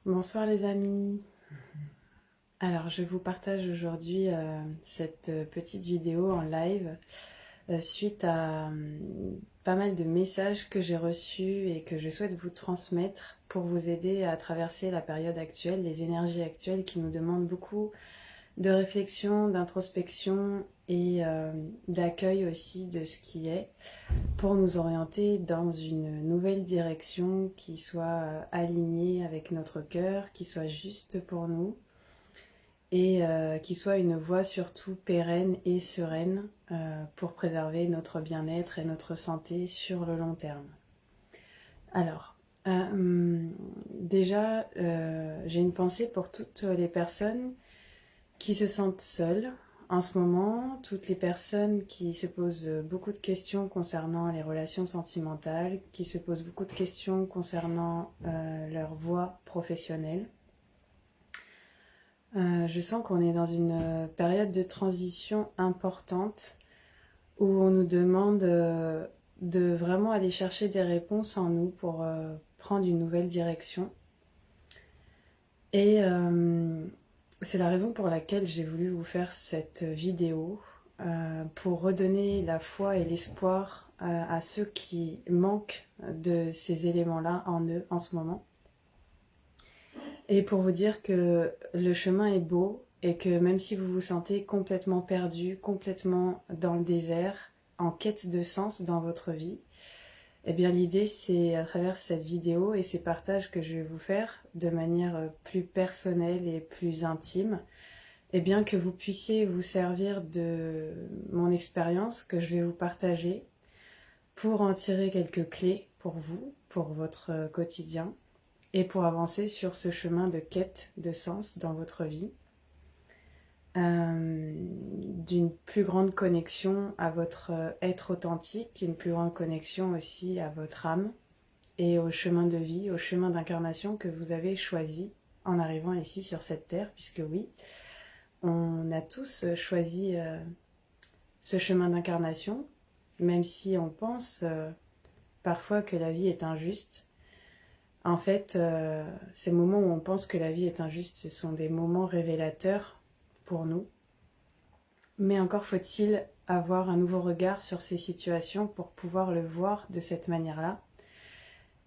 Bonsoir les amis. Alors je vous partage aujourd'hui cette petite vidéo en live suite à pas mal de messages que j'ai reçus et que je souhaite vous transmettre pour vous aider à traverser la période actuelle, les énergies actuelles qui nous demandent beaucoup de réflexion, d'introspection et d'accueil aussi de ce qui est pour nous orienter dans une nouvelle direction qui soit alignée avec notre cœur, qui soit juste pour nous et qui soit une voie surtout pérenne et sereine pour préserver notre bien-être et notre santé sur le long terme. Alors, déjà, j'ai une pensée pour toutes les personnes qui se sentent seules en ce moment, toutes les personnes qui se posent beaucoup de questions concernant les relations sentimentales, qui se posent beaucoup de questions concernant leur voie professionnelle. Je sens qu'on est dans une période de transition importante où on nous demande de vraiment aller chercher des réponses en nous pour prendre une nouvelle direction. Et c'est la raison pour laquelle j'ai voulu vous faire cette vidéo pour redonner la foi et l'espoir à ceux qui manquent de ces éléments-là en eux en ce moment. Et pour vous dire que le chemin est beau et que même si vous vous sentez complètement perdu, complètement dans le désert, en quête de sens dans votre vie, eh bien l'idée c'est à travers cette vidéo et ces partages que je vais vous faire de manière plus personnelle et plus intime, eh bien que vous puissiez vous servir de mon expérience que je vais vous partager pour en tirer quelques clés pour vous, pour votre quotidien et pour avancer sur ce chemin de quête de sens dans votre vie, d'une plus grande connexion à votre être authentique, une plus grande connexion aussi à votre âme et au chemin de vie, au chemin d'incarnation que vous avez choisi en arrivant ici sur cette terre, puisque oui, on a tous choisi ce chemin d'incarnation, même si on pense parfois que la vie est injuste. En fait, ces moments où on pense que la vie est injuste, ce sont des moments révélateurs pour nous. Mais encore faut-il avoir un nouveau regard sur ces situations pour pouvoir le voir de cette manière-là.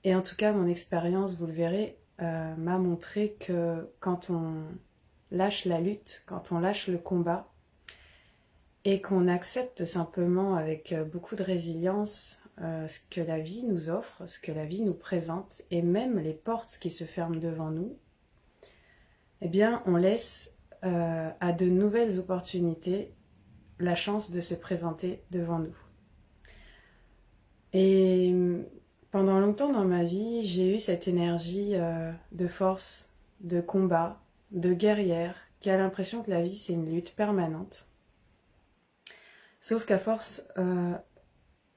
Et en tout cas, mon expérience, vous le verrez, m'a montré que quand on lâche la lutte, quand on lâche le combat, et qu'on accepte simplement avec beaucoup de résilience ce que la vie nous offre, ce que la vie nous présente, et même les portes qui se ferment devant nous, eh bien on laisse à de nouvelles opportunités la chance de se présenter devant nous. Et pendant longtemps dans ma vie, j'ai eu cette énergie de force, de combat, de guerrière, qui a l'impression que la vie c'est une lutte permanente. Sauf qu'à force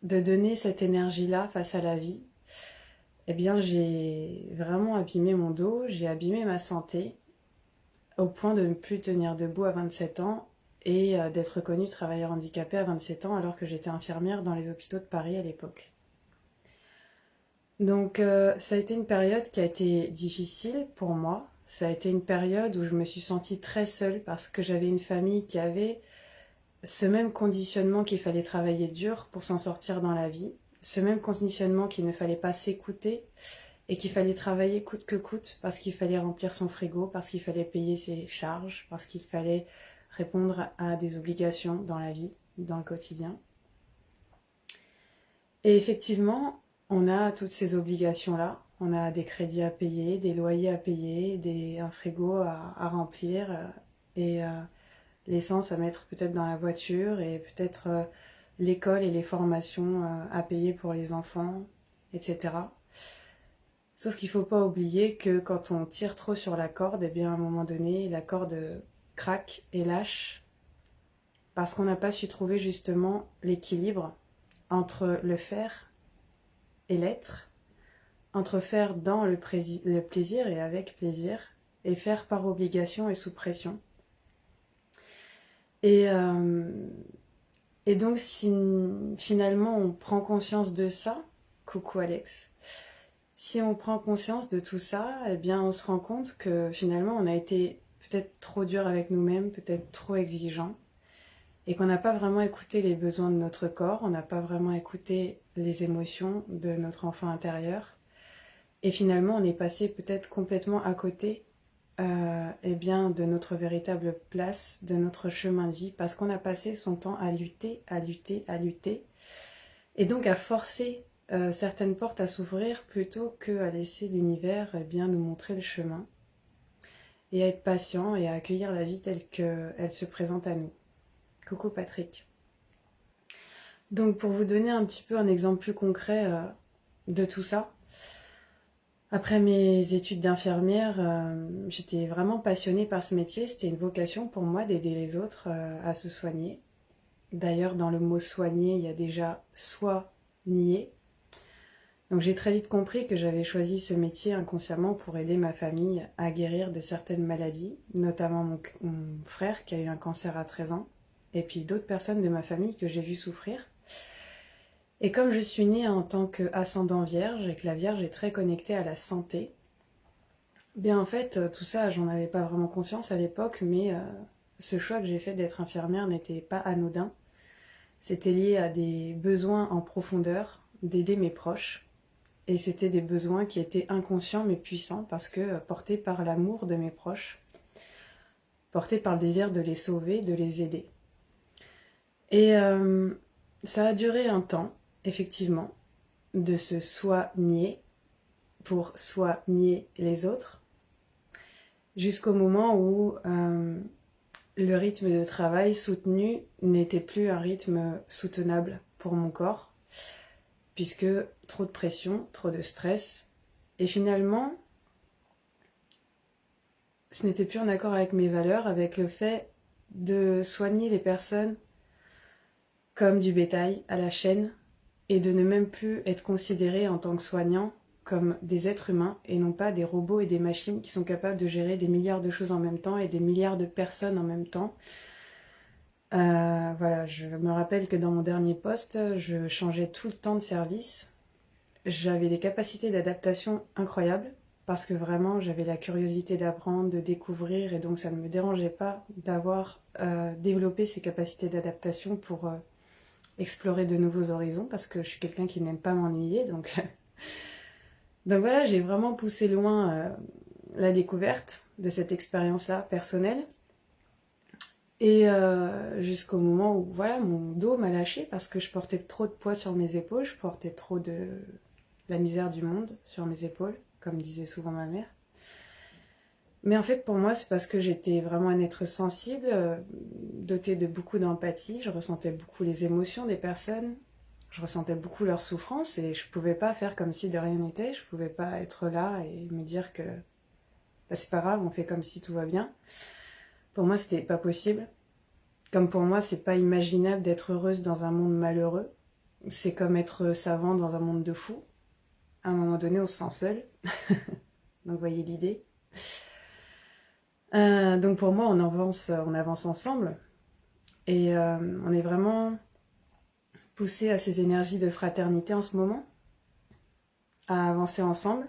de donner cette énergie-là face à la vie, eh bien j'ai vraiment abîmé mon dos, j'ai abîmé ma santé, au point de ne plus tenir debout à 27 ans et d'être reconnue travailleur handicapé à 27 ans alors que j'étais infirmière dans les hôpitaux de Paris à l'époque. Donc ça a été une période qui a été difficile pour moi. Ça a été une période où je me suis sentie très seule parce que j'avais une famille qui avait ce même conditionnement qu'il fallait travailler dur pour s'en sortir dans la vie, ce même conditionnement qu'il ne fallait pas s'écouter et qu'il fallait travailler coûte que coûte parce qu'il fallait remplir son frigo, parce qu'il fallait payer ses charges, parce qu'il fallait répondre à des obligations dans la vie, dans le quotidien. Et effectivement, on a toutes ces obligations-là. On a des crédits à payer, des loyers à payer, un frigo à remplir et l'essence à mettre peut-être dans la voiture et peut-être l'école et les formations à payer pour les enfants, etc. Sauf qu'il ne faut pas oublier que quand on tire trop sur la corde, eh bien à un moment donné, la corde craque et lâche parce qu'on n'a pas su trouver justement l'équilibre entre le faire et l'être, entre faire dans le plaisir et avec plaisir, et faire par obligation et sous pression. Et, euh, et donc si finalement on prend conscience de ça, coucou Alex, Si on prend conscience de tout ça, eh bien on se rend compte que finalement on a été peut-être trop dur avec nous-mêmes, peut-être trop exigeant, et qu'on n'a pas vraiment écouté les besoins de notre corps, on n'a pas vraiment écouté les émotions de notre enfant intérieur, et finalement on est passé peut-être complètement à côté eh bien, de notre véritable place, de notre chemin de vie, parce qu'on a passé son temps à lutter, à lutter, à lutter, et donc à forcer certaines portes à s'ouvrir plutôt qu'à laisser l'univers eh bien, nous montrer le chemin, et à être patient et à accueillir la vie telle qu'elle se présente à nous. Coucou Patrick. Donc pour vous donner un petit peu un exemple plus concret de tout ça, après mes études d'infirmière, j'étais vraiment passionnée par ce métier. C'était une vocation pour moi d'aider les autres à se soigner. D'ailleurs, dans le mot soigner, il y a déjà soigner. Donc j'ai très vite compris que j'avais choisi ce métier inconsciemment pour aider ma famille à guérir de certaines maladies, notamment mon frère qui a eu un cancer à 13 ans, et puis d'autres personnes de ma famille que j'ai vu souffrir. Et comme je suis née en tant qu'ascendant vierge et que la vierge est très connectée à la santé, bien en fait tout ça j'en avais pas vraiment conscience à l'époque, mais ce choix que j'ai fait d'être infirmière n'était pas anodin. C'était lié à des besoins en profondeur d'aider mes proches, et c'était des besoins qui étaient inconscients mais puissants parce que portés par l'amour de mes proches, portés par le désir de les sauver, de les aider. Et ça a duré un temps, effectivement, de se soigner pour soigner les autres, jusqu'au moment où le rythme de travail soutenu n'était plus un rythme soutenable pour mon corps, puisque trop de pression, trop de stress, et finalement, ce n'était plus en accord avec mes valeurs, avec le fait de soigner les personnes comme du bétail à la chaîne, et de ne même plus être considéré en tant que soignant comme des êtres humains et non pas des robots et des machines qui sont capables de gérer des milliards de choses en même temps et des milliards de personnes en même temps. Voilà, je me rappelle que dans mon dernier poste, je changeais tout le temps de service. J'avais des capacités d'adaptation incroyables parce que vraiment j'avais la curiosité d'apprendre, de découvrir, et donc ça ne me dérangeait pas d'avoir développé ces capacités d'adaptation pour explorer de nouveaux horizons, parce que je suis quelqu'un qui n'aime pas m'ennuyer, donc donc voilà, j'ai vraiment poussé loin la découverte de cette expérience-là personnelle, et jusqu'au moment où voilà, mon dos m'a lâché parce que je portais trop de poids sur mes épaules, je portais trop de la misère du monde sur mes épaules, comme disait souvent ma mère. Mais en fait, pour moi, c'est parce que j'étais vraiment un être sensible, doté de beaucoup d'empathie. Je ressentais beaucoup les émotions des personnes, je ressentais beaucoup leur souffrance, et je pouvais pas faire comme si de rien n'était. Je pouvais pas être là et me dire que bah, c'est pas grave, on fait comme si tout va bien. Pour moi, c'était pas possible. Comme pour moi, c'est pas imaginable d'être heureuse dans un monde malheureux. C'est comme être savant dans un monde de fous. À un moment donné, on se sent seul. Donc, vous voyez l'idée. Donc pour moi, on avance ensemble, et on est vraiment poussé à ces énergies de fraternité en ce moment, à avancer ensemble,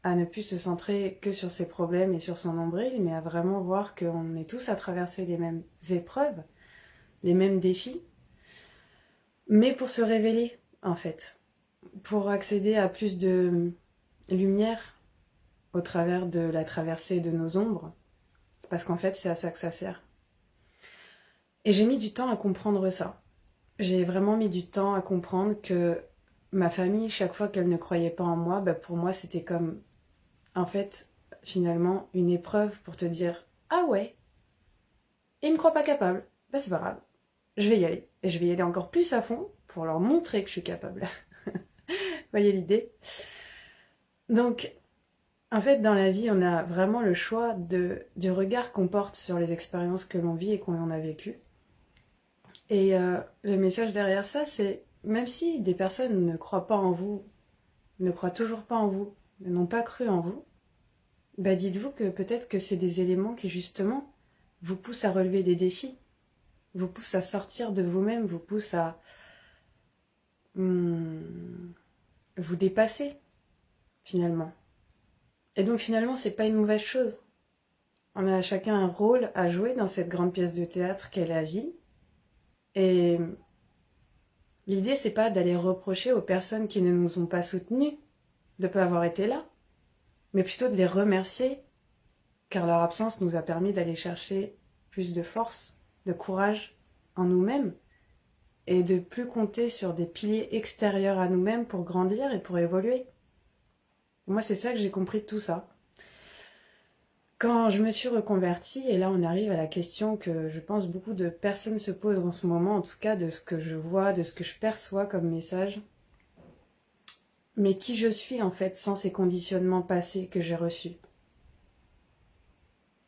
à ne plus se centrer que sur ses problèmes et sur son nombril, mais à vraiment voir qu'on est tous à traverser les mêmes épreuves, les mêmes défis, mais pour se révéler en fait, pour accéder à plus de lumière au travers de la traversée de nos ombres, parce qu'en fait c'est à ça que ça sert. Et j'ai mis du temps à comprendre ça. J'ai vraiment mis du temps à comprendre que ma famille, chaque fois qu'elle ne croyait pas en moi, bah pour moi c'était comme, en fait, finalement, une épreuve pour te dire « Ah ouais, ils me croient pas capable, bah c'est pas grave, je vais y aller. Et je vais y aller encore plus à fond pour leur montrer que je suis capable. » Vous voyez l'idée? Donc, en fait, dans la vie, on a vraiment le choix du regard qu'on porte sur les expériences que l'on vit et qu'on a vécues. Et le message derrière ça, c'est même si des personnes ne croient pas en vous, ne croient toujours pas en vous, n'ont pas cru en vous, bah dites-vous que peut-être que c'est des éléments qui justement vous poussent à relever des défis, vous poussent à sortir de vous-même, vous poussent à vous dépasser finalement. Et donc finalement, c'est pas une mauvaise chose. On a chacun un rôle à jouer dans cette grande pièce de théâtre qu'est la vie. Et l'idée, c'est pas d'aller reprocher aux personnes qui ne nous ont pas soutenus de ne pas avoir été là, mais plutôt de les remercier, car leur absence nous a permis d'aller chercher plus de force, de courage en nous-mêmes, et de plus compter sur des piliers extérieurs à nous-mêmes pour grandir et pour évoluer. Moi, c'est ça que j'ai compris de tout ça. Quand je me suis reconvertie, et là on arrive à la question que je pense beaucoup de personnes se posent en ce moment, en tout cas de ce que je vois, de ce que je perçois comme message, mais qui je suis en fait sans ces conditionnements passés que j'ai reçus?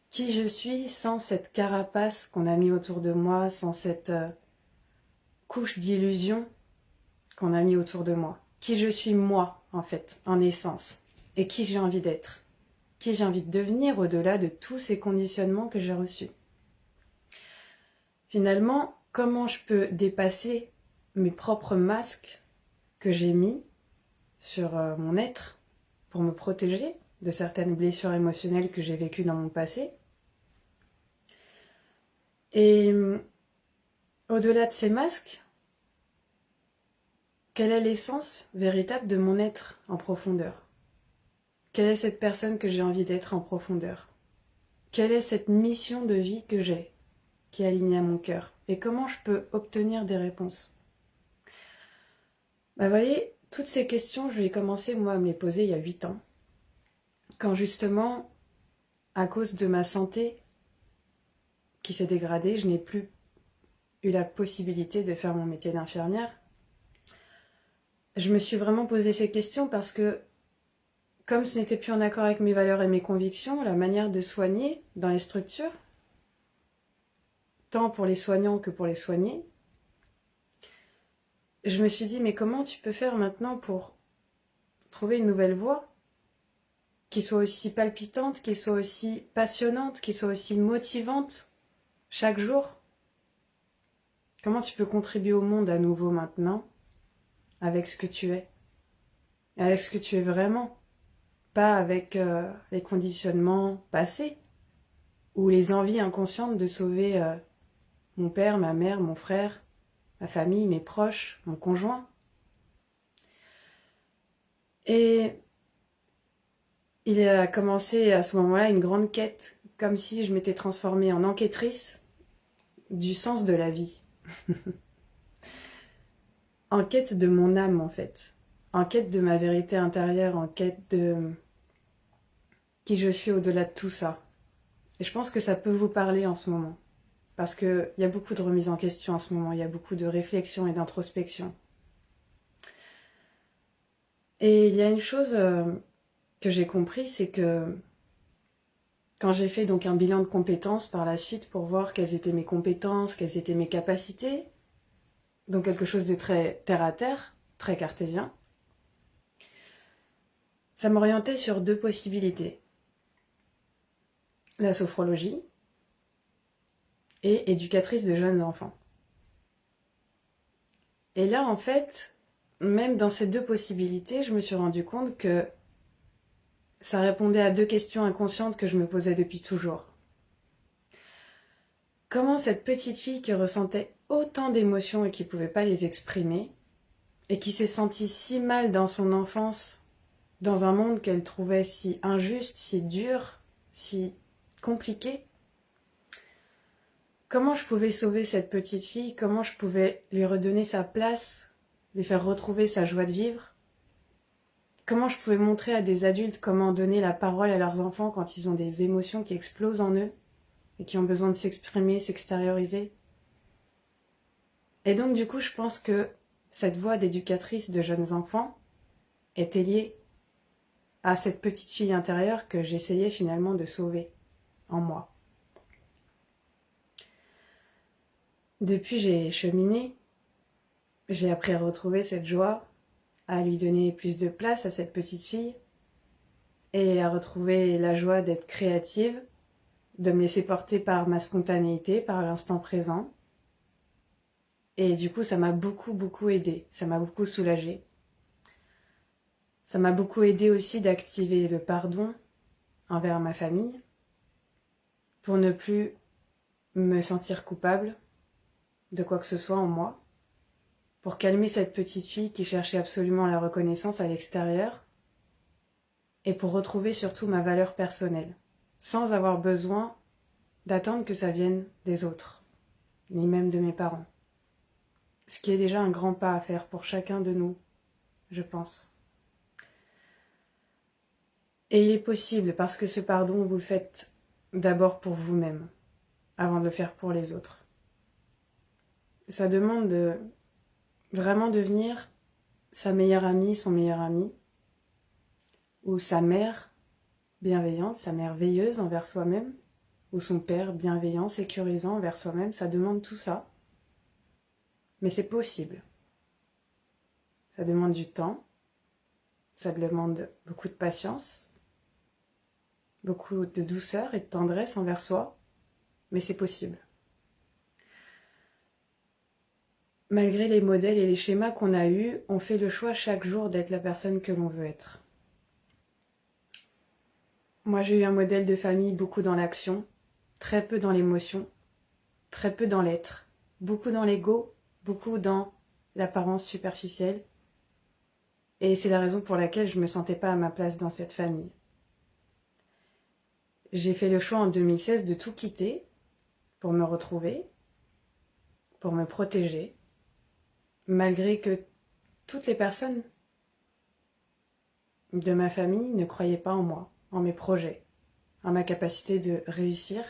Qui je suis sans cette carapace qu'on a mis autour de moi, sans cette couche d'illusion qu'on a mis autour de moi? Qui je suis moi en fait, en essence, et qui j'ai envie d'être? Qui j'ai envie de devenir au-delà de tous ces conditionnements que j'ai reçus. Finalement, comment je peux dépasser mes propres masques que j'ai mis sur mon être pour me protéger de certaines blessures émotionnelles que j'ai vécues dans mon passé. Et au-delà de ces masques, quelle est l'essence véritable de mon être en profondeur? Quelle est cette personne que j'ai envie d'être en profondeur? Quelle est cette mission de vie que j'ai, qui est alignée à mon cœur? Et comment je peux obtenir des réponses? Vous voyez, toutes ces questions, je vais commencer moi à me les poser il y a 8 ans. Quand justement, à cause de ma santé qui s'est dégradée, je n'ai plus eu la possibilité de faire mon métier d'infirmière. Je me suis vraiment posé ces questions parce que comme ce n'était plus en accord avec mes valeurs et mes convictions, la manière de soigner dans les structures, tant pour les soignants que pour les soignés, je me suis dit, mais comment tu peux faire maintenant pour trouver une nouvelle voie qui soit aussi palpitante, qui soit aussi passionnante, qui soit aussi motivante chaque jour? Comment tu peux contribuer au monde à nouveau maintenant avec ce que tu es, avec ce que tu es vraiment? Pas avec les conditionnements passés ou les envies inconscientes de sauver mon père, ma mère, mon frère, ma famille, mes proches, mon conjoint. Et il a commencé à ce moment-là une grande quête, comme si je m'étais transformée en enquêtrice du sens de la vie. En quête de mon âme en fait, en quête de ma vérité intérieure, en quête de qui je suis au-delà de tout ça. Et je pense que ça peut vous parler en ce moment. Parce qu'il y a beaucoup de remises en question en ce moment, il y a beaucoup de réflexion et d'introspection. Et il y a une chose que j'ai compris, c'est que quand j'ai fait donc un bilan de compétences par la suite pour voir quelles étaient mes compétences, quelles étaient mes capacités, donc quelque chose de très terre à terre, très cartésien, ça m'orientait sur 2 possibilités. La sophrologie et éducatrice de jeunes enfants. Et là, en fait, même dans ces 2 possibilités, je me suis rendu compte que ça répondait à 2 questions inconscientes que je me posais depuis toujours. Comment cette petite fille qui ressentait autant d'émotions et qui ne pouvait pas les exprimer, et qui s'est sentie si mal dans son enfance, dans un monde qu'elle trouvait si injuste, si dur, si compliqué, comment je pouvais sauver cette petite fille? Comment je pouvais lui redonner sa place, lui faire retrouver sa joie de vivre? Comment je pouvais montrer à des adultes comment donner la parole à leurs enfants quand ils ont des émotions qui explosent en eux et qui ont besoin de s'exprimer, s'extérioriser? Et donc du coup, je pense que cette voie d'éducatrice de jeunes enfants était liée à cette petite fille intérieure que j'essayais finalement de sauver en moi. Depuis, j'ai cheminé, j'ai appris à retrouver cette joie, à lui donner plus de place à cette petite fille et à retrouver la joie d'être créative, de me laisser porter par ma spontanéité, par l'instant présent. Et du coup, ça m'a beaucoup aidée, ça m'a beaucoup soulagée. Ça m'a beaucoup aidé aussi d'activer le pardon envers ma famille pour ne plus me sentir coupable de quoi que ce soit en moi, pour calmer cette petite fille qui cherchait absolument la reconnaissance à l'extérieur et pour retrouver surtout ma valeur personnelle, sans avoir besoin d'attendre que ça vienne des autres, ni même de mes parents. Ce qui est déjà un grand pas à faire pour chacun de nous, je pense. Et il est possible, parce que ce pardon, vous le faites d'abord pour vous-même, avant de le faire pour les autres. Ça demande de vraiment devenir sa meilleure amie, son meilleur ami, ou sa mère bienveillante, sa mère veilleuse envers soi-même, ou son père bienveillant, sécurisant envers soi-même. Ça demande tout ça, mais c'est possible. Ça demande du temps, ça demande beaucoup de patience, beaucoup de douceur et de tendresse envers soi, mais c'est possible. Malgré les modèles et les schémas qu'on a eus, on fait le choix chaque jour d'être la personne que l'on veut être. Moi, j'ai eu un modèle de famille beaucoup dans l'action, très peu dans l'émotion, très peu dans l'être, beaucoup dans l'ego, beaucoup dans l'apparence superficielle. Et c'est la raison pour laquelle je ne me sentais pas à ma place dans cette famille. J'ai fait le choix en 2016 de tout quitter pour me retrouver, pour me protéger, malgré que toutes les personnes de ma famille ne croyaient pas en moi, en mes projets, en ma capacité de réussir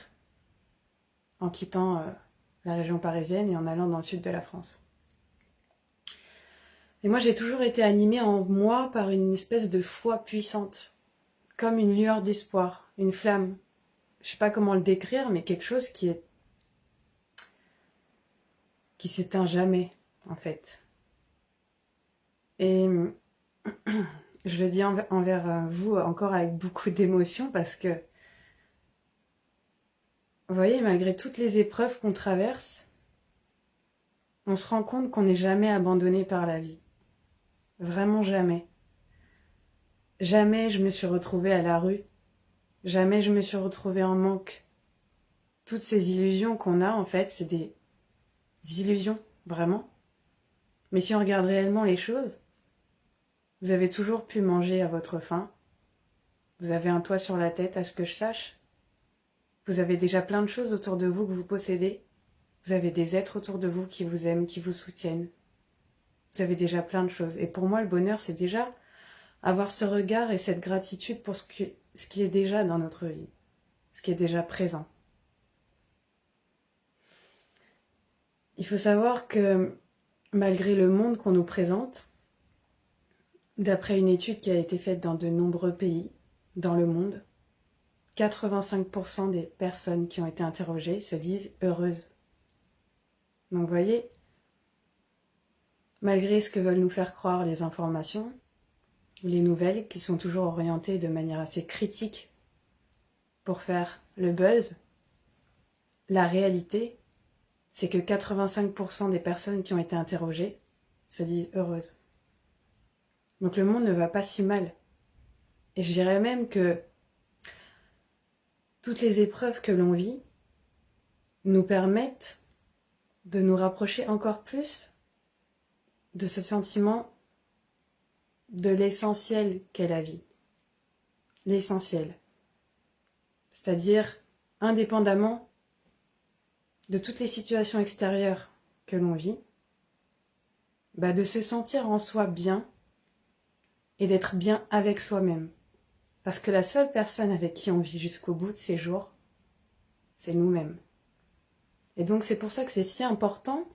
en quittant la région parisienne et en allant dans le sud de la France. Et moi, j'ai toujours été animée en moi par une espèce de foi puissante, comme une lueur d'espoir, une flamme. Je sais pas comment le décrire, mais quelque chose qui s'éteint jamais, en fait. Et je le dis envers vous encore avec beaucoup d'émotion parce que, vous voyez, malgré toutes les épreuves qu'on traverse, on se rend compte qu'on n'est jamais abandonné par la vie. Vraiment jamais. Jamais je me suis retrouvée à la rue. Jamais je me suis retrouvée en manque. Toutes ces illusions qu'on a, en fait, c'est des illusions, vraiment. Mais si on regarde réellement les choses, vous avez toujours pu manger à votre faim. Vous avez un toit sur la tête, à ce que je sache. Vous avez déjà plein de choses autour de vous que vous possédez. Vous avez des êtres autour de vous qui vous aiment, qui vous soutiennent. Vous avez déjà plein de choses. Et pour moi, le bonheur, c'est déjà avoir ce regard et cette gratitude pour ce qui est déjà dans notre vie, ce qui est déjà présent. Il faut savoir que malgré le monde qu'on nous présente, d'après une étude qui a été faite dans de nombreux pays dans le monde, 85% des personnes qui ont été interrogées se disent heureuses. Donc vous voyez, malgré ce que veulent nous faire croire les informations, les nouvelles qui sont toujours orientées de manière assez critique pour faire le buzz, la réalité, c'est que 85% des personnes qui ont été interrogées se disent heureuses. Donc le monde ne va pas si mal. Et je dirais même que toutes les épreuves que l'on vit nous permettent de nous rapprocher encore plus de ce sentiment de l'essentiel qu'est la vie. L'essentiel. C'est-à-dire, indépendamment de toutes les situations extérieures que l'on vit, de se sentir en soi bien et d'être bien avec soi-même. Parce que la seule personne avec qui on vit jusqu'au bout de ses jours, c'est nous-mêmes. Et donc c'est pour ça que c'est si important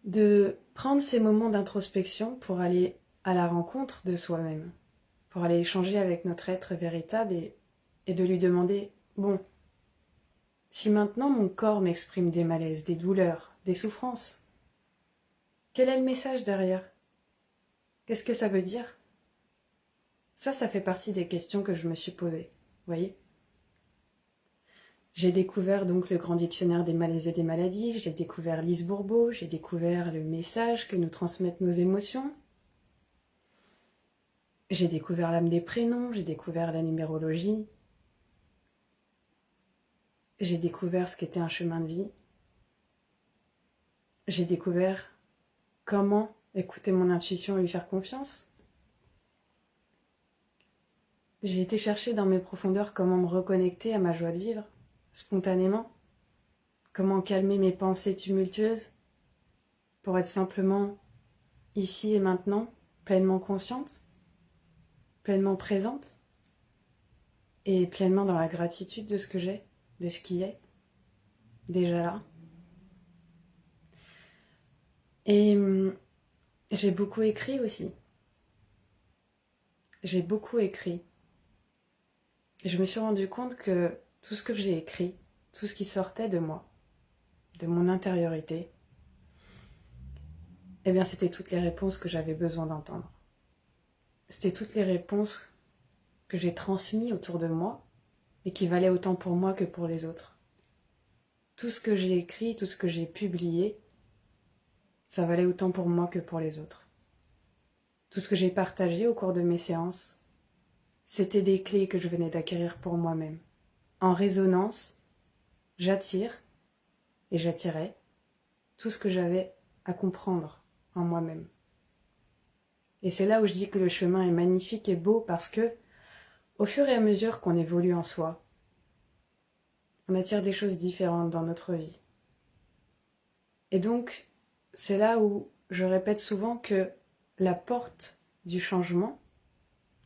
de prendre ces moments d'introspection pour aller à la rencontre de soi-même, pour aller échanger avec notre être véritable et de lui demander, bon, si maintenant mon corps m'exprime des malaises, des douleurs, des souffrances, quel est le message derrière? Qu'est-ce que ça veut dire? Ça fait partie des questions que je me suis posées, vous voyez? J'ai découvert donc le grand dictionnaire des malaises et des maladies, j'ai découvert Lise Bourbeau, j'ai découvert le message que nous transmettent nos émotions, J'ai découvert l'âme des prénoms, j'ai découvert la numérologie, j'ai découvert ce qu'était un chemin de vie, j'ai découvert comment écouter mon intuition et lui faire confiance. J'ai été chercher dans mes profondeurs comment me reconnecter à ma joie de vivre, spontanément, comment calmer mes pensées tumultueuses pour être simplement ici et maintenant, pleinement consciente, pleinement présente et pleinement dans la gratitude de ce que j'ai, de ce qui est, déjà là. Et j'ai beaucoup écrit aussi. J'ai beaucoup écrit. Et je me suis rendu compte que tout ce que j'ai écrit, tout ce qui sortait de moi, de mon intériorité, eh bien c'était toutes les réponses que j'avais besoin d'entendre. C'était toutes les réponses que j'ai transmises autour de moi et qui valaient autant pour moi que pour les autres. Tout ce que j'ai écrit, tout ce que j'ai publié, ça valait autant pour moi que pour les autres. Tout ce que j'ai partagé au cours de mes séances, c'était des clés que je venais d'acquérir pour moi-même. En résonance, j'attire et j'attirais tout ce que j'avais à comprendre en moi-même. Et c'est là où je dis que le chemin est magnifique et beau parce que, au fur et à mesure qu'on évolue en soi, on attire des choses différentes dans notre vie. Et donc, c'est là où je répète souvent que la porte du changement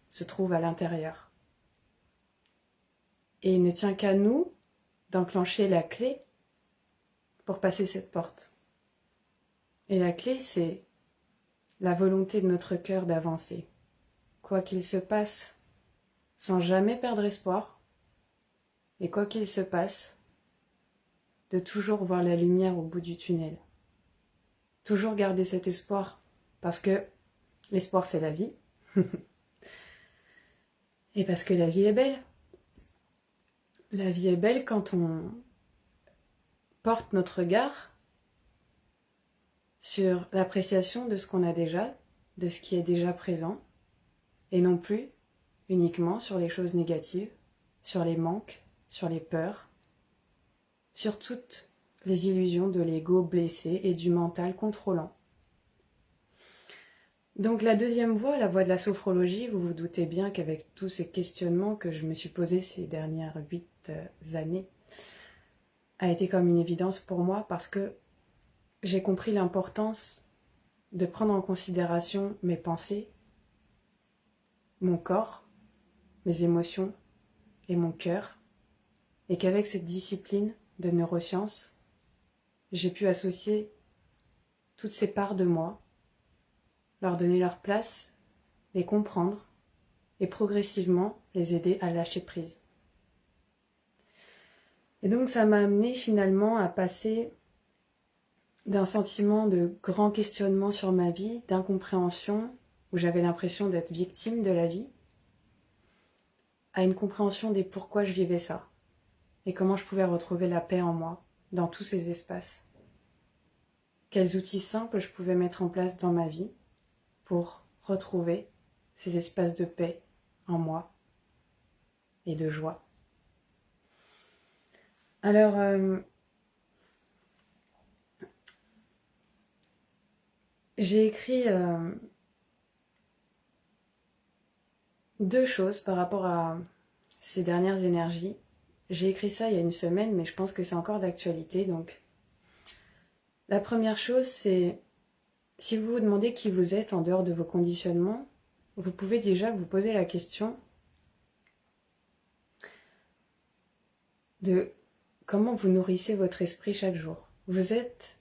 se trouve à l'intérieur. Et il ne tient qu'à nous d'enclencher la clé pour passer cette porte. Et la clé, c'est la volonté de notre cœur d'avancer. Quoi qu'il se passe, sans jamais perdre espoir, et quoi qu'il se passe, de toujours voir la lumière au bout du tunnel. Toujours garder cet espoir, parce que l'espoir c'est la vie, et parce que la vie est belle. La vie est belle quand on porte notre regard sur l'appréciation de ce qu'on a déjà, de ce qui est déjà présent, et non plus uniquement sur les choses négatives, sur les manques, sur les peurs, sur toutes les illusions de l'ego blessé et du mental contrôlant. Donc la deuxième voie, la voie de la sophrologie, vous vous doutez bien qu'avec tous ces questionnements que je me suis posés ces dernières 8 années, a été comme une évidence pour moi parce que j'ai compris l'importance de prendre en considération mes pensées, mon corps, mes émotions et mon cœur, et qu'avec cette discipline de neurosciences, j'ai pu associer toutes ces parts de moi, leur donner leur place, les comprendre et progressivement les aider à lâcher prise. Et donc ça m'a amené finalement à passer d'un sentiment de grand questionnement sur ma vie, d'incompréhension, où j'avais l'impression d'être victime de la vie, à une compréhension des pourquoi je vivais ça, et comment je pouvais retrouver la paix en moi, dans tous ces espaces. Quels outils simples je pouvais mettre en place dans ma vie pour retrouver ces espaces de paix en moi et de joie. Alors, j'ai écrit 2 choses par rapport à ces dernières énergies. J'ai écrit ça il y a 1 semaine, mais je pense que c'est encore d'actualité. Donc, la première chose, c'est si vous vous demandez qui vous êtes en dehors de vos conditionnements, vous pouvez déjà vous poser la question de comment vous nourrissez votre esprit chaque jour. Vous êtes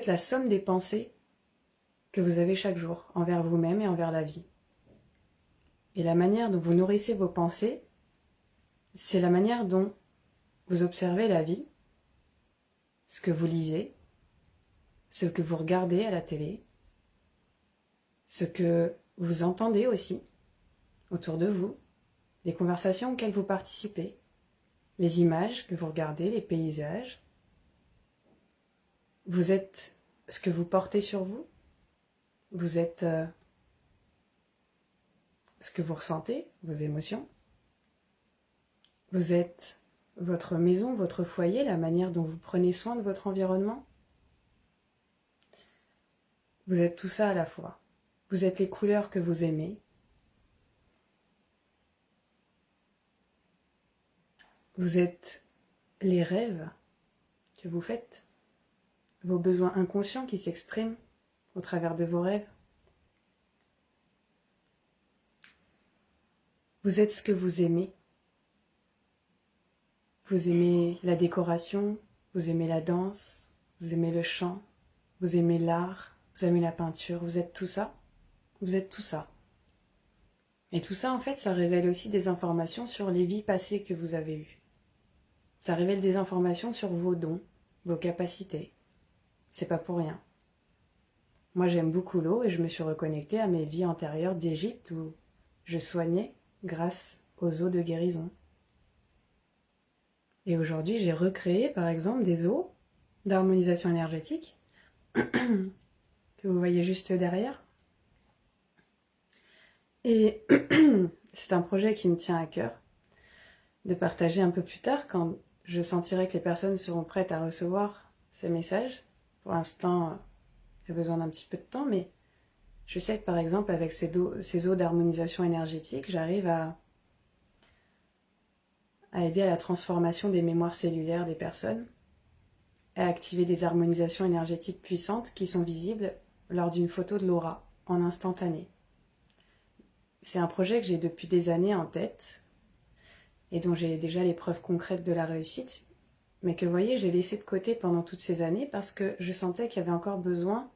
la somme des pensées que vous avez chaque jour envers vous-même et envers la vie. Et la manière dont vous nourrissez vos pensées, c'est la manière dont vous observez la vie, ce que vous lisez, ce que vous regardez à la télé, ce que vous entendez aussi autour de vous, les conversations auxquelles vous participez, les images que vous regardez, les paysages. Vous êtes ce que vous portez sur vous. Vous êtes ce que vous ressentez, vos émotions. Vous êtes votre maison, votre foyer, la manière dont vous prenez soin de votre environnement. Vous êtes tout ça à la fois. Vous êtes les couleurs que vous aimez. Vous êtes les rêves que vous faites. Vos besoins inconscients qui s'expriment au travers de vos rêves. Vous êtes ce que vous aimez. Vous aimez la décoration, vous aimez la danse, vous aimez le chant, vous aimez l'art, vous aimez la peinture, vous êtes tout ça. Vous êtes tout ça. Et tout ça, en fait, ça révèle aussi des informations sur les vies passées que vous avez eues. Ça révèle des informations sur vos dons, vos capacités. C'est pas pour rien. Moi, j'aime beaucoup l'eau et je me suis reconnectée à mes vies antérieures d'Égypte où je soignais grâce aux eaux de guérison. Et aujourd'hui, j'ai recréé, par exemple, des eaux d'harmonisation énergétique que vous voyez juste derrière. Et c'est un projet qui me tient à cœur de partager un peu plus tard quand je sentirai que les personnes seront prêtes à recevoir ces messages. Pour l'instant, il y a besoin d'un petit peu de temps, mais je sais que par exemple avec ces eaux d'harmonisation énergétique, j'arrive à aider à la transformation des mémoires cellulaires des personnes, à activer des harmonisations énergétiques puissantes qui sont visibles lors d'une photo de l'aura en instantané. C'est un projet que j'ai depuis des années en tête et dont j'ai déjà les preuves concrètes de la réussite, mais que vous voyez, j'ai laissé de côté pendant toutes ces années parce que je sentais qu'il y avait encore besoin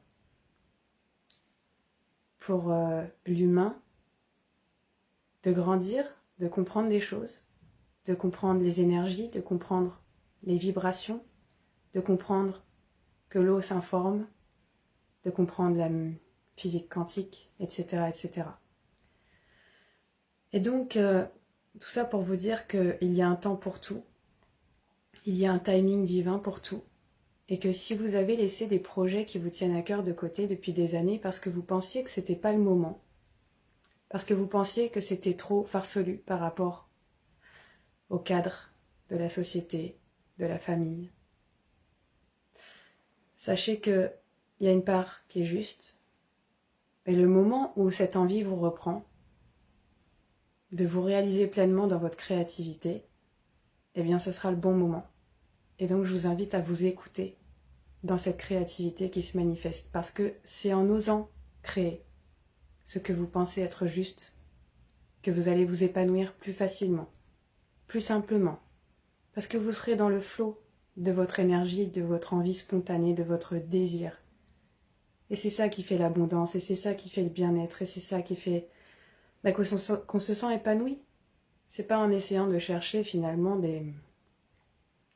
pour l'humain de grandir, de comprendre des choses, de comprendre les énergies, de comprendre les vibrations, de comprendre que l'eau s'informe, de comprendre la physique quantique, etc. etc. Et donc, tout ça pour vous dire qu'il y a un temps pour tout, il y a un timing divin pour tout, et que si vous avez laissé des projets qui vous tiennent à cœur de côté depuis des années parce que vous pensiez que c'était pas le moment, parce que vous pensiez que c'était trop farfelu par rapport au cadre de la société, de la famille, sachez qu'il y a une part qui est juste, et le moment où cette envie vous reprend, de vous réaliser pleinement dans votre créativité, eh bien ce sera le bon moment. Et donc je vous invite à vous écouter dans cette créativité qui se manifeste, parce que c'est en osant créer ce que vous pensez être juste que vous allez vous épanouir plus facilement, plus simplement, parce que vous serez dans le flot de votre énergie, de votre envie spontanée, de votre désir. Et c'est ça qui fait l'abondance, et c'est ça qui fait le bien-être, et c'est ça qui fait qu'on se sent épanoui. C'est pas en essayant de chercher finalement des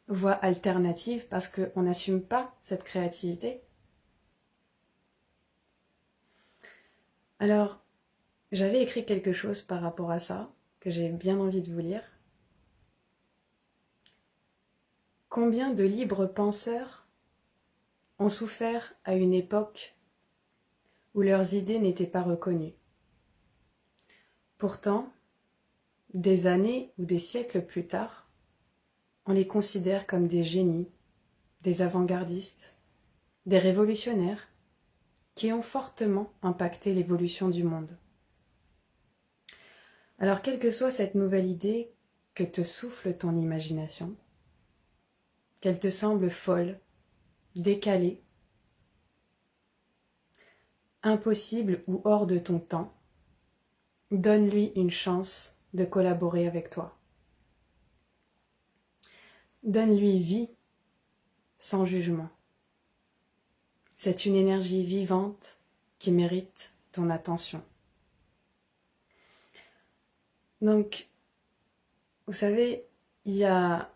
voies alternatives parce qu'on n'assume pas cette créativité. Alors, j'avais écrit quelque chose par rapport à ça, que j'ai bien envie de vous lire. Combien de libres penseurs ont souffert à une époque où leurs idées n'étaient pas reconnues. Pourtant, des années ou des siècles plus tard, on les considère comme des génies, des avant-gardistes, des révolutionnaires qui ont fortement impacté l'évolution du monde. Alors, quelle que soit cette nouvelle idée que te souffle ton imagination, qu'elle te semble folle, décalée, impossible ou hors de ton temps, donne-lui une chance de collaborer avec toi. Donne-lui vie sans jugement. C'est une énergie vivante qui mérite ton attention. Donc, vous savez, il y a,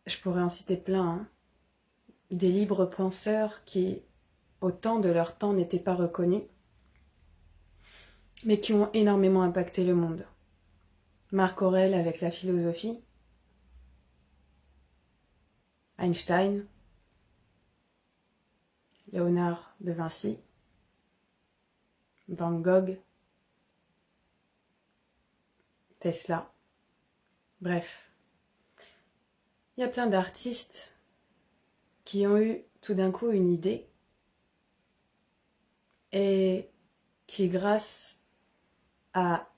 je pourrais en citer plein, des libres penseurs qui, au temps de leur temps, n'étaient pas reconnus, mais qui ont énormément impacté le monde. Marc Aurèle avec la philosophie, Einstein, Léonard de Vinci, Van Gogh, Tesla, bref. Il y a plein d'artistes qui ont eu tout d'un coup une idée et qui, grâce à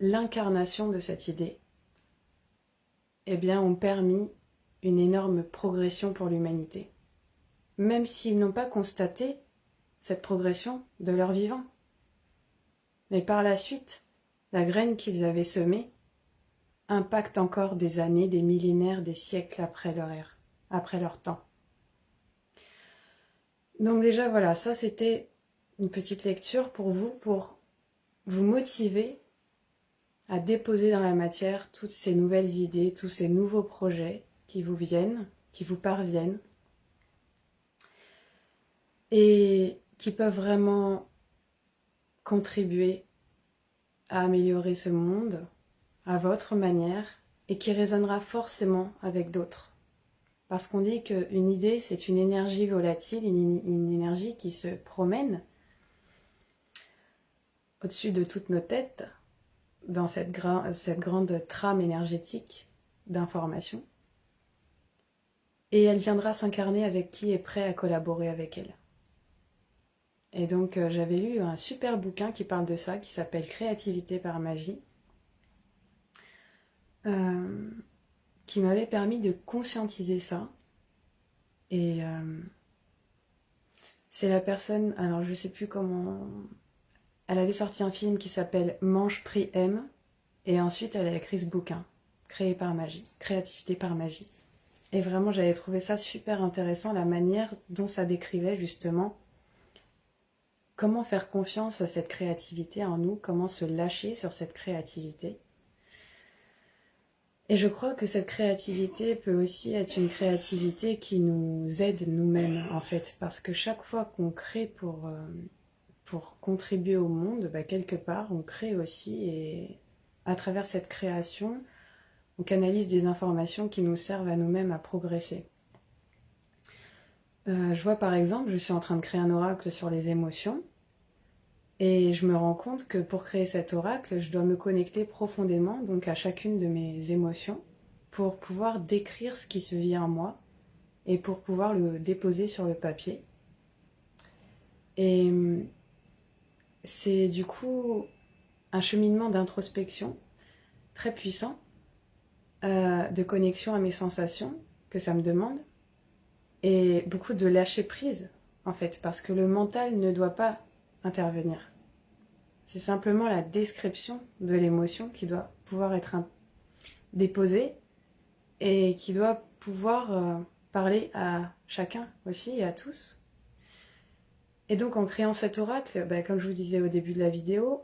l'incarnation de cette idée, eh bien, ont permis une énorme progression pour l'humanité. Même s'ils n'ont pas constaté cette progression de leur vivant. Mais par la suite, la graine qu'ils avaient semée impacte encore des années, des millénaires, des siècles après leur ère, après leur temps. Donc déjà, voilà, ça c'était une petite lecture pour vous motiver à déposer dans la matière toutes ces nouvelles idées, tous ces nouveaux projets qui vous viennent, qui vous parviennent, et qui peuvent vraiment contribuer à améliorer ce monde à votre manière et qui résonnera forcément avec d'autres. Parce qu'on dit qu'une idée, c'est une énergie volatile, une énergie qui se promène au-dessus de toutes nos têtes, dans cette grande trame énergétique d'information. Et elle viendra s'incarner avec qui est prêt à collaborer avec elle. Et donc j'avais lu un super bouquin qui parle de ça, qui s'appelle Créativité par magie, qui m'avait permis de conscientiser ça. Et c'est la personne, alors je sais plus comment... Elle avait sorti un film qui s'appelle Mange, Prie, Aime, et ensuite elle a écrit ce bouquin, Créé par magie, Créativité par magie. Et vraiment j'avais trouvé ça super intéressant, la manière dont ça décrivait justement comment faire confiance à cette créativité en nous, comment se lâcher sur cette créativité. Et je crois que cette créativité peut aussi être une créativité qui nous aide nous-mêmes, en fait, parce que chaque fois qu'on crée pour contribuer au monde, bah, quelque part, on crée aussi, et à travers cette création, on canalise des informations qui nous servent à nous-mêmes à progresser. Je vois par exemple, je suis en train de créer un oracle sur les émotions, et je me rends compte que pour créer cet oracle, je dois me connecter profondément donc à chacune de mes émotions pour pouvoir décrire ce qui se vit en moi et pour pouvoir le déposer sur le papier. Et c'est du coup un cheminement d'introspection très puissant, de connexion à mes sensations que ça me demande, et beaucoup de lâcher prise en fait, parce que le mental ne doit pas intervenir. C'est simplement la description de l'émotion qui doit pouvoir être déposée et qui doit pouvoir parler à chacun aussi et à tous. Et donc en créant cet oracle, comme je vous disais au début de la vidéo,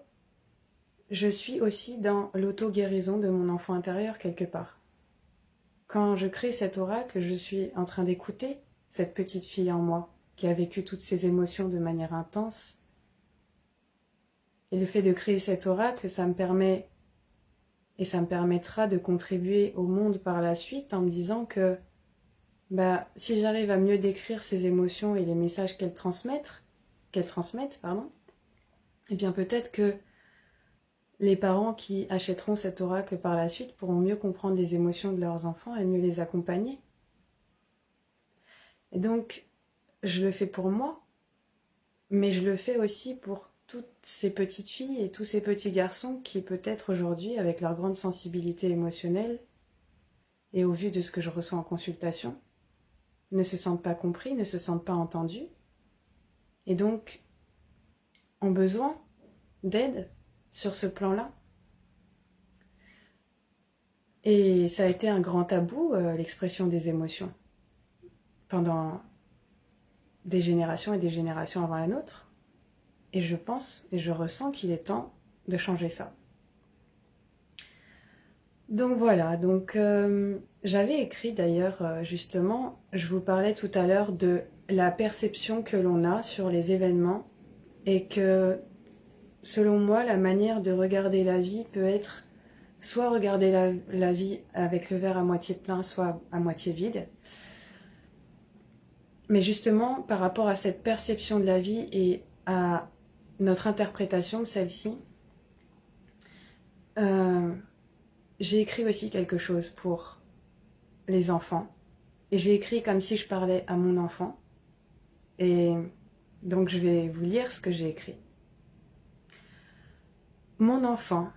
je suis aussi dans l'auto-guérison de mon enfant intérieur quelque part. Quand je crée cet oracle, je suis en train d'écouter cette petite fille en moi qui a vécu toutes ces émotions de manière intense. Et le fait de créer cet oracle, ça me permet, et ça me permettra de contribuer au monde par la suite en me disant que si j'arrive à mieux décrire ces émotions et les messages qu'elles transmettent, eh bien peut-être que les parents qui achèteront cet oracle par la suite pourront mieux comprendre les émotions de leurs enfants et mieux les accompagner. Et donc, je le fais pour moi, mais je le fais aussi pour toutes ces petites filles et tous ces petits garçons qui peut-être aujourd'hui, avec leur grande sensibilité émotionnelle, et au vu de ce que je reçois en consultation, ne se sentent pas compris, ne se sentent pas entendus, et donc ont besoin d'aide sur ce plan-là. Et ça a été un grand tabou, l'expression des émotions, pendant des générations et des générations avant la nôtre. Et je pense et je ressens qu'il est temps de changer ça. Donc voilà, j'avais écrit d'ailleurs justement, je vous parlais tout à l'heure de la perception que l'on a sur les événements et que selon moi la manière de regarder la vie peut être soit regarder la vie avec le verre à moitié plein, soit à moitié vide. Mais justement, par rapport à cette perception de la vie et à notre interprétation de celle-ci, j'ai écrit aussi quelque chose pour les enfants. Et j'ai écrit comme si je parlais à mon enfant. Et donc je vais vous lire ce que j'ai écrit. Mon enfant,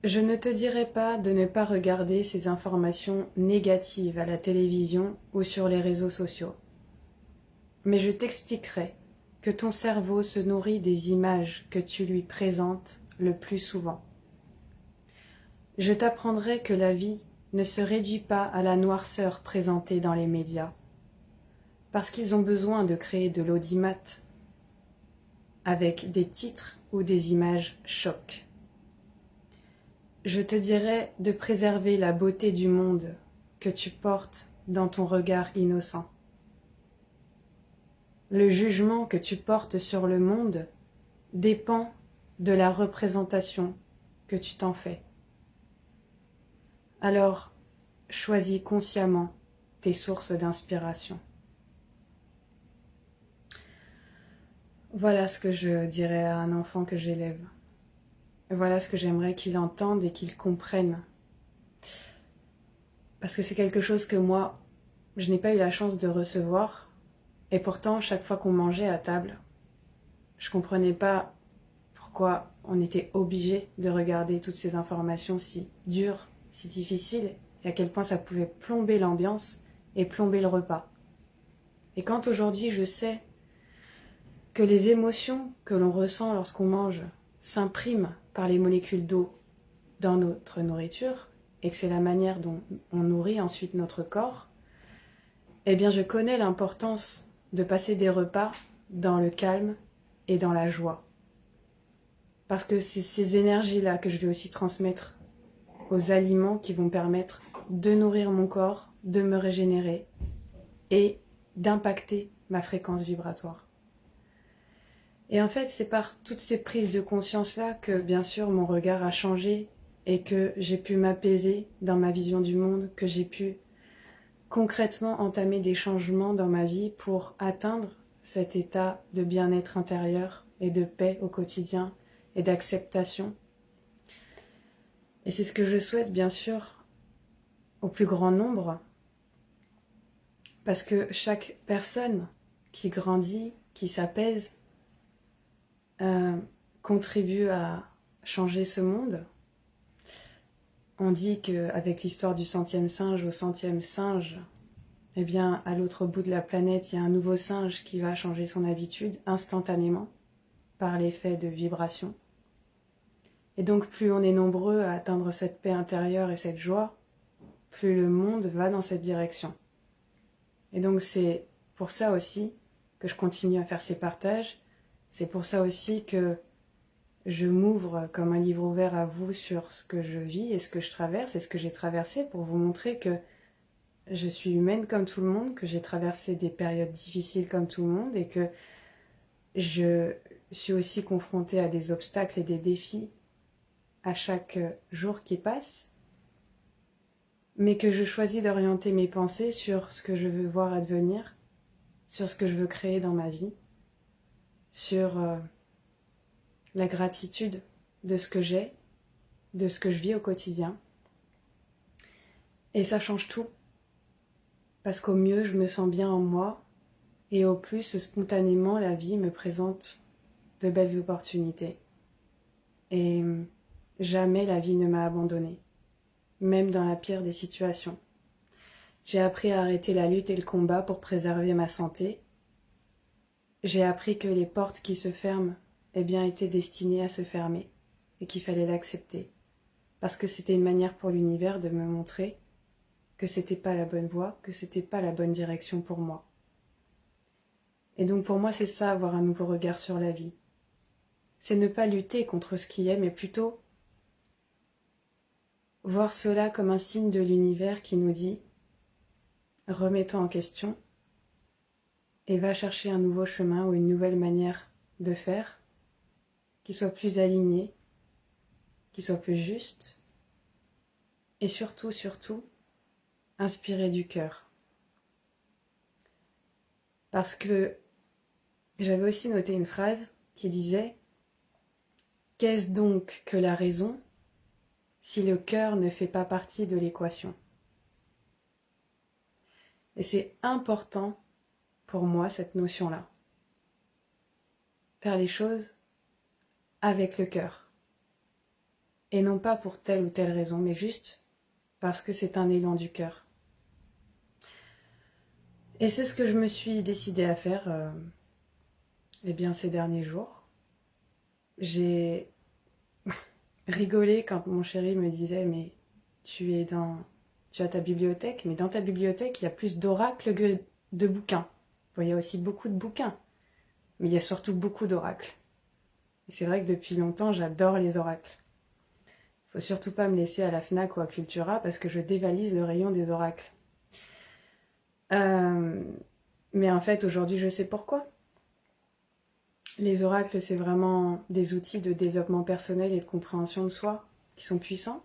je ne te dirai pas de ne pas regarder ces informations négatives à la télévision ou sur les réseaux sociaux. Mais je t'expliquerai que ton cerveau se nourrit des images que tu lui présentes le plus souvent. Je t'apprendrai que la vie ne se réduit pas à la noirceur présentée dans les médias, parce qu'ils ont besoin de créer de l'audimat avec des titres ou des images chocs. Je te dirai de préserver la beauté du monde que tu portes dans ton regard innocent. Le jugement que tu portes sur le monde dépend de la représentation que tu t'en fais. Alors, choisis consciemment tes sources d'inspiration. Voilà ce que je dirais à un enfant que j'élève. Voilà ce que j'aimerais qu'il entende et qu'il comprenne. Parce que c'est quelque chose que moi, je n'ai pas eu la chance de recevoir. Et pourtant, chaque fois qu'on mangeait à table, je comprenais pas pourquoi on était obligé de regarder toutes ces informations si dures, si difficiles, et à quel point ça pouvait plomber l'ambiance et plomber le repas. Et quand aujourd'hui je sais que les émotions que l'on ressent lorsqu'on mange s'impriment par les molécules d'eau dans notre nourriture, et que c'est la manière dont on nourrit ensuite notre corps, eh bien je connais l'importance de passer des repas dans le calme et dans la joie. Parce que c'est ces énergies-là que je vais aussi transmettre aux aliments qui vont permettre de nourrir mon corps, de me régénérer et d'impacter ma fréquence vibratoire. Et en fait, c'est par toutes ces prises de conscience-là que, bien sûr, mon regard a changé et que j'ai pu m'apaiser dans ma vision du monde, que j'ai pu concrètement entamer des changements dans ma vie pour atteindre cet état de bien-être intérieur et de paix au quotidien et d'acceptation. Et c'est ce que je souhaite, bien sûr, au plus grand nombre, parce que chaque personne qui grandit, qui s'apaise, contribue à changer ce monde. On dit qu'avec l'histoire du 100e singe au 100e singe, eh bien, à l'autre bout de la planète, il y a un nouveau singe qui va changer son habitude instantanément par l'effet de vibration. Et donc, plus on est nombreux à atteindre cette paix intérieure et cette joie, plus le monde va dans cette direction. Et donc, c'est pour ça aussi que je continue à faire ces partages. C'est pour ça aussi que je m'ouvre comme un livre ouvert à vous sur ce que je vis et ce que je traverse et ce que j'ai traversé pour vous montrer que je suis humaine comme tout le monde, que j'ai traversé des périodes difficiles comme tout le monde et que je suis aussi confrontée à des obstacles et des défis à chaque jour qui passe, mais que je choisis d'orienter mes pensées sur ce que je veux voir advenir, sur ce que je veux créer dans ma vie, sur la gratitude de ce que j'ai, de ce que je vis au quotidien. Et ça change tout, parce qu'au mieux, je me sens bien en moi, et au plus, spontanément, la vie me présente de belles opportunités. Et jamais la vie ne m'a abandonnée, même dans la pire des situations. J'ai appris à arrêter la lutte et le combat pour préserver ma santé. J'ai appris que les portes qui se ferment eh bien, étaient destinées à se fermer et qu'il fallait l'accepter. Parce que c'était une manière pour l'univers de me montrer que c'était pas la bonne voie, que c'était pas la bonne direction pour moi. Et donc pour moi, c'est ça, avoir un nouveau regard sur la vie. C'est ne pas lutter contre ce qui est, mais plutôt voir cela comme un signe de l'univers qui nous dit « remets-toi en question et va chercher un nouveau chemin ou une nouvelle manière de faire qui soit plus alignée, qui soit plus juste et surtout, inspirée du cœur. » Parce que j'avais aussi noté une phrase qui disait « Qu'est-ce donc que la raison si le cœur ne fait pas partie de l'équation ?» Et c'est important pour moi cette notion-là. Faire les choses avec le cœur. Et non pas pour telle ou telle raison, mais juste parce que c'est un élan du cœur. Et c'est ce que je me suis décidée à faire ces derniers jours. J'ai rigolé quand mon chéri me disait « Mais tu as ta bibliothèque, mais dans ta bibliothèque, il y a plus d'oracles que de bouquins. » Bon, il y a aussi beaucoup de bouquins, mais il y a surtout beaucoup d'oracles. Et c'est vrai que depuis longtemps, j'adore les oracles. Faut surtout pas me laisser à la Fnac ou à Cultura parce que je dévalise le rayon des oracles. Mais en fait, aujourd'hui, je sais pourquoi. Les oracles, c'est vraiment des outils de développement personnel et de compréhension de soi qui sont puissants.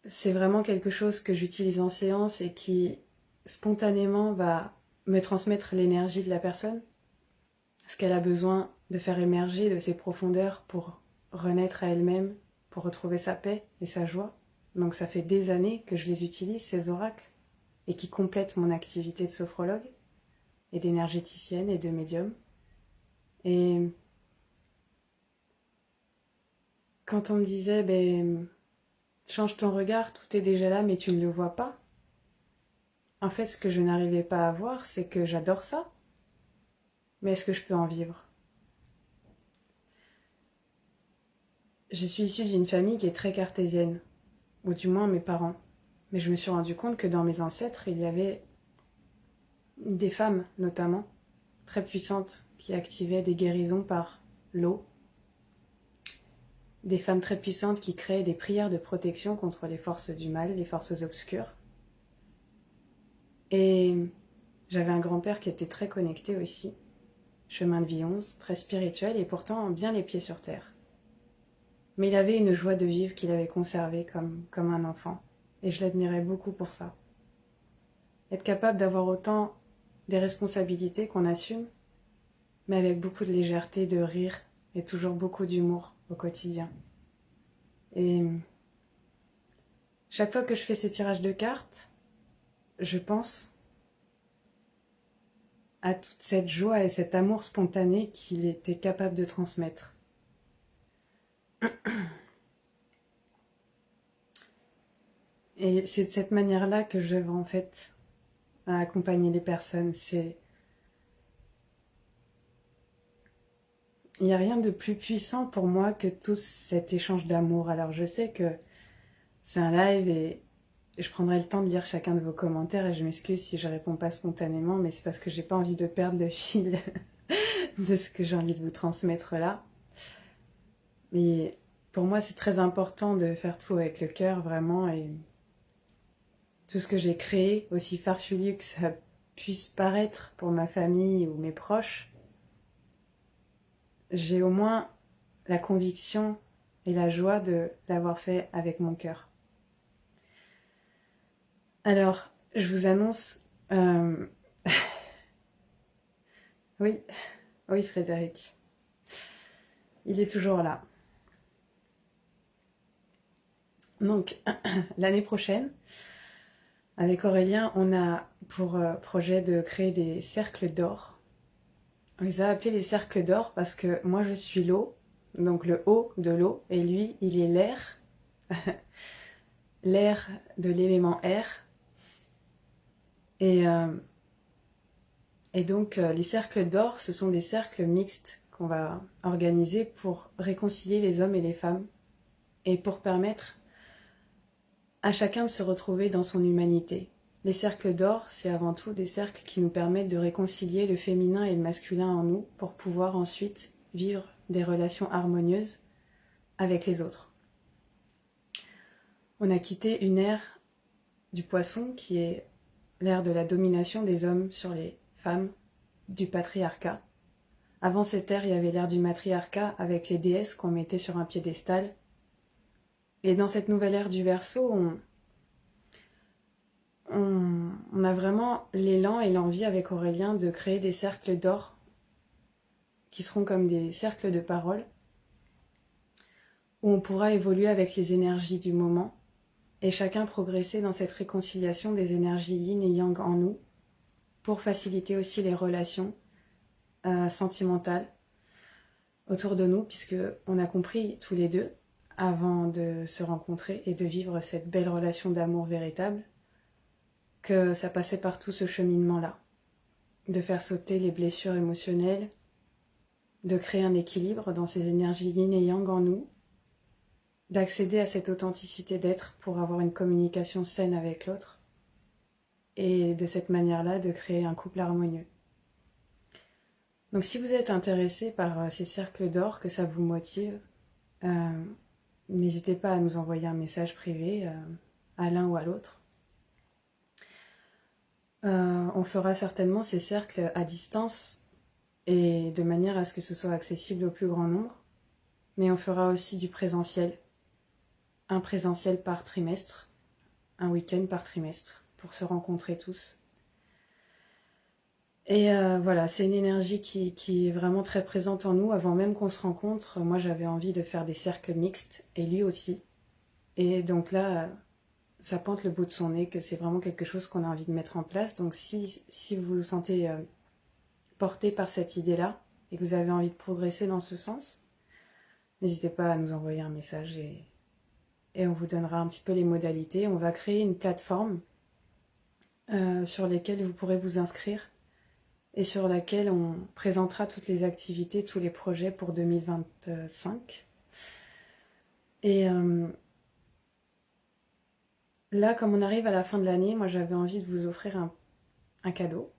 C'est vraiment quelque chose que j'utilise en séance et qui, spontanément, va me transmettre l'énergie de la personne. Ce qu'elle a besoin de faire émerger de ses profondeurs pour renaître à elle-même, pour retrouver sa paix et sa joie. Donc ça fait des années que je les utilise, ces oracles, et qui complètent mon activité de sophrologue et d'énergéticienne et de médium. Et quand on me disait change ton regard, tout est déjà là mais tu ne le vois pas, en fait ce que je n'arrivais pas à voir, c'est que j'adore ça, mais est-ce que je peux en vivre? Je suis issue d'une famille qui est très cartésienne, ou du moins mes parents, mais je me suis rendu compte que dans mes ancêtres il y avait des femmes notamment très puissantes qui activaient des guérisons par l'eau, des femmes très puissantes qui créaient des prières de protection contre les forces du mal, les forces obscures. Et j'avais un grand-père qui était très connecté aussi, chemin de vie 11, très spirituel et pourtant bien les pieds sur terre. Mais il avait une joie de vivre qu'il avait conservée comme un enfant, et je l'admirais beaucoup pour ça. Être capable d'avoir autant des responsabilités qu'on assume, mais avec beaucoup de légèreté, de rire et toujours beaucoup d'humour au quotidien. Et chaque fois que je fais ces tirages de cartes, je pense à toute cette joie et cet amour spontané qu'il était capable de transmettre. Et c'est de cette manière-là que j'œuvre en fait à accompagner les personnes. Il n'y a rien de plus puissant pour moi que tout cet échange d'amour. Alors je sais que c'est un live et je prendrai le temps de lire chacun de vos commentaires et je m'excuse si je réponds pas spontanément, mais c'est parce que j'ai pas envie de perdre le fil de ce que j'ai envie de vous transmettre là. Mais pour moi, c'est très important de faire tout avec le cœur, vraiment, et tout ce que j'ai créé, aussi farfelu que ça puisse paraître pour ma famille ou mes proches, j'ai au moins la conviction et la joie de l'avoir fait avec mon cœur. Alors, je vous annonce... oui, Frédéric. Il est toujours là. Donc, l'année prochaine, avec Aurélien, on a pour projet de créer des cercles d'or. On les a appelés les cercles d'or parce que moi je suis l'eau, donc le haut de l'eau, et lui il est l'air, l'air de l'élément air. Et donc les cercles d'or, ce sont des cercles mixtes qu'on va organiser pour réconcilier les hommes et les femmes et pour permettre à chacun de se retrouver dans son humanité. Les cercles d'or, c'est avant tout des cercles qui nous permettent de réconcilier le féminin et le masculin en nous pour pouvoir ensuite vivre des relations harmonieuses avec les autres. On a quitté une ère du poisson qui est l'ère de la domination des hommes sur les femmes, du patriarcat. Avant cette ère, il y avait l'ère du matriarcat avec les déesses qu'on mettait sur un piédestal. Et dans cette nouvelle ère du Verseau, on a vraiment l'élan et l'envie avec Aurélien de créer des cercles d'or qui seront comme des cercles de parole où on pourra évoluer avec les énergies du moment et chacun progresser dans cette réconciliation des énergies yin et yang en nous pour faciliter aussi les relations sentimentales autour de nous, puisque on a compris tous les deux, avant de se rencontrer et de vivre cette belle relation d'amour véritable, que ça passait par tout ce cheminement-là, de faire sauter les blessures émotionnelles, de créer un équilibre dans ces énergies yin et yang en nous, d'accéder à cette authenticité d'être pour avoir une communication saine avec l'autre, et de cette manière-là de créer un couple harmonieux. Donc si vous êtes intéressé par ces cercles d'or, que ça vous motive, n'hésitez pas à nous envoyer un message privé à l'un ou à l'autre. On fera certainement ces cercles à distance et de manière à ce que ce soit accessible au plus grand nombre, mais on fera aussi du présentiel, un présentiel par trimestre, un week-end par trimestre, pour se rencontrer tous. Et voilà, c'est une énergie qui est vraiment très présente en nous. Avant même qu'on se rencontre, moi j'avais envie de faire des cercles mixtes, et lui aussi. Et donc là, ça pointe le bout de son nez que c'est vraiment quelque chose qu'on a envie de mettre en place. Donc si vous vous sentez porté par cette idée-là, et que vous avez envie de progresser dans ce sens, n'hésitez pas à nous envoyer un message et on vous donnera un petit peu les modalités. On va créer une plateforme sur laquelle vous pourrez vous inscrire et sur laquelle on présentera toutes les activités, tous les projets pour 2025. Et là, comme on arrive à la fin de l'année, moi j'avais envie de vous offrir un cadeau.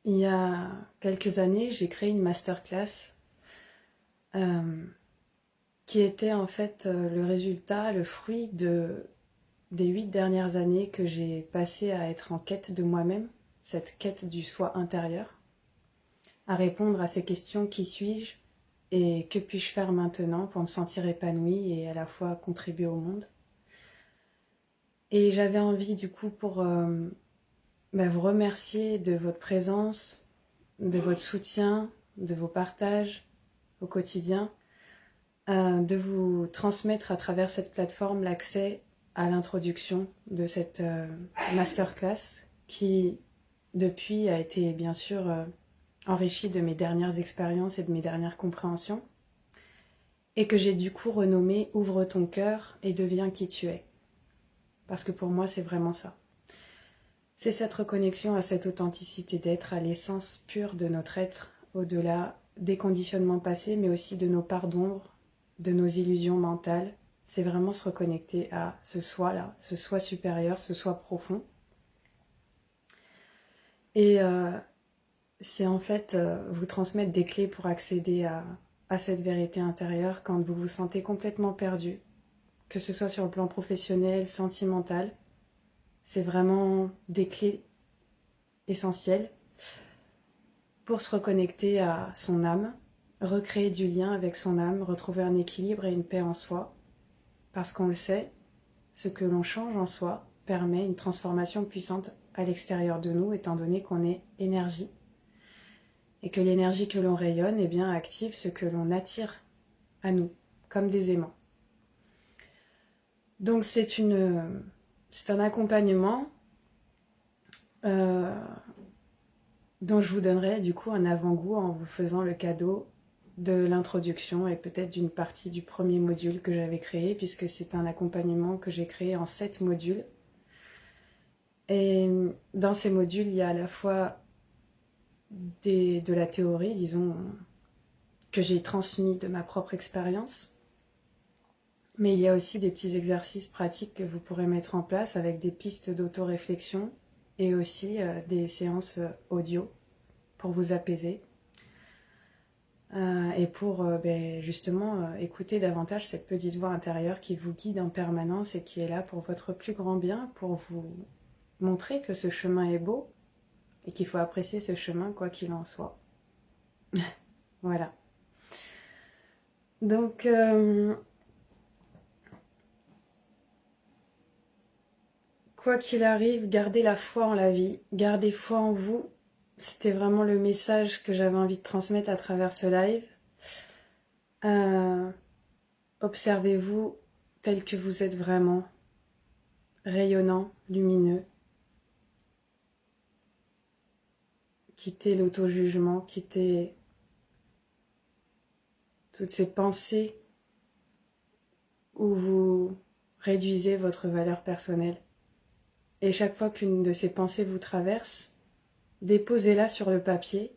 Il y a quelques années, j'ai créé une masterclass qui était en fait le résultat, le fruit des 8 dernières années que j'ai passées à être en quête de moi-même, cette quête du soi intérieur, à répondre à ces questions: qui suis-je et que puis-je faire maintenant pour me sentir épanouie et à la fois contribuer au monde. Et j'avais envie du coup pour vous remercier de votre présence, de votre soutien, de vos partages au quotidien, de vous transmettre à travers cette plateforme l'accès à l'introduction de cette masterclass qui, depuis, a été bien sûr enrichie de mes dernières expériences et de mes dernières compréhensions, et que j'ai du coup renommée « Ouvre ton cœur et deviens qui tu es ». Parce que pour moi, c'est vraiment ça. C'est cette reconnexion à cette authenticité d'être, à l'essence pure de notre être, au-delà des conditionnements passés, mais aussi de nos parts d'ombre, de nos illusions mentales. C'est vraiment se reconnecter à ce soi-là, ce soi supérieur, ce soi profond. Et c'est en fait vous transmettre des clés pour accéder à cette vérité intérieure quand vous vous sentez complètement perdu, que ce soit sur le plan professionnel, sentimental. C'est vraiment des clés essentielles pour se reconnecter à son âme, recréer du lien avec son âme, retrouver un équilibre et une paix en soi. Parce qu'on le sait, ce que l'on change en soi permet une transformation puissante à l'extérieur de nous, étant donné qu'on est énergie. Et que l'énergie que l'on rayonne, active ce que l'on attire à nous, comme des aimants. Donc c'est un accompagnement dont je vous donnerai du coup un avant-goût en vous faisant le cadeau de l'introduction et peut-être d'une partie du premier module que j'avais créé, puisque c'est un accompagnement que j'ai créé en 7 modules. Et dans ces modules, il y a à la fois de la théorie, disons, que j'ai transmis de ma propre expérience, mais il y a aussi des petits exercices pratiques que vous pourrez mettre en place avec des pistes d'auto-réflexion et aussi des séances audio pour vous apaiser et pour justement écouter davantage cette petite voix intérieure qui vous guide en permanence et qui est là pour votre plus grand bien, pour vous montrer que ce chemin est beau et qu'il faut apprécier ce chemin quoi qu'il en soit. Voilà. Donc Quoi qu'il arrive, gardez la foi en la vie, gardez foi en vous. C'était vraiment le message que j'avais envie de transmettre à travers ce live. Observez-vous tel que vous êtes vraiment, rayonnant, lumineux. Quittez l'auto-jugement, quittez toutes ces pensées où vous réduisez votre valeur personnelle. Et chaque fois qu'une de ces pensées vous traverse, déposez-la sur le papier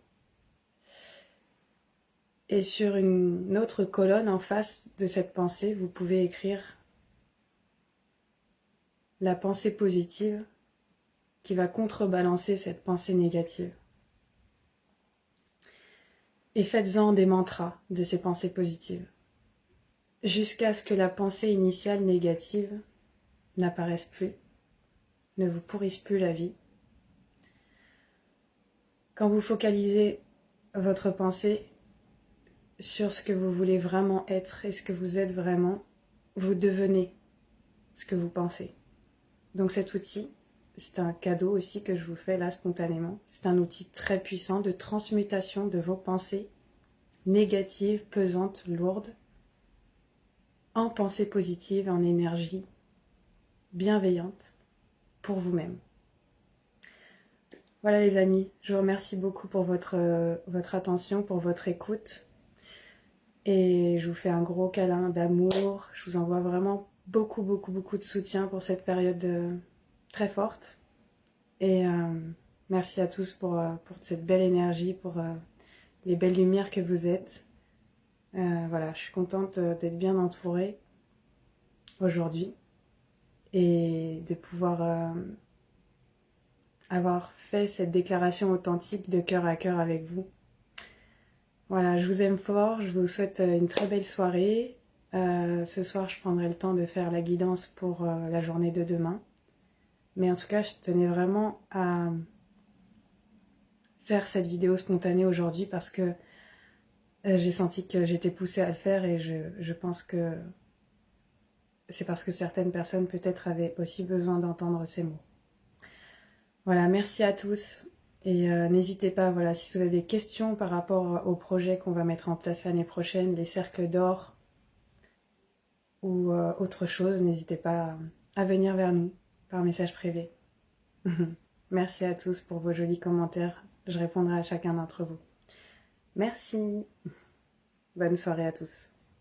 et sur une autre colonne en face de cette pensée, vous pouvez écrire la pensée positive qui va contrebalancer cette pensée négative. Et faites-en des mantras de ces pensées positives, jusqu'à ce que la pensée initiale négative n'apparaisse plus, ne vous pourrisse plus la vie. Quand vous focalisez votre pensée sur ce que vous voulez vraiment être et ce que vous êtes vraiment, vous devenez ce que vous pensez. Donc cet outil, c'est un cadeau aussi que je vous fais là spontanément. C'est un outil très puissant de transmutation de vos pensées négatives, pesantes, lourdes, en pensées positives, en énergie bienveillante pour vous-même. Voilà les amis, je vous remercie beaucoup pour votre attention, pour votre écoute. Et je vous fais un gros câlin d'amour. Je vous envoie vraiment beaucoup de soutien pour cette période très forte. Et merci à tous pour cette belle énergie, pour les belles lumières que vous êtes. Voilà, je suis contente d'être bien entourée aujourd'hui et de pouvoir avoir fait cette déclaration authentique de cœur à cœur avec vous. Voilà, je vous aime fort, je vous souhaite une très belle soirée. Ce soir, je prendrai le temps de faire la guidance pour la journée de demain. Mais en tout cas, je tenais vraiment à faire cette vidéo spontanée aujourd'hui parce que j'ai senti que j'étais poussée à le faire et je pense que c'est parce que certaines personnes peut-être avaient aussi besoin d'entendre ces mots. Voilà, merci à tous. Et n'hésitez pas, voilà, si vous avez des questions par rapport au projet qu'on va mettre en place l'année prochaine, les cercles d'or ou autre chose, n'hésitez pas à venir vers nous par message privé. Merci à tous pour vos jolis commentaires. Je répondrai à chacun d'entre vous. Merci. Bonne soirée à tous.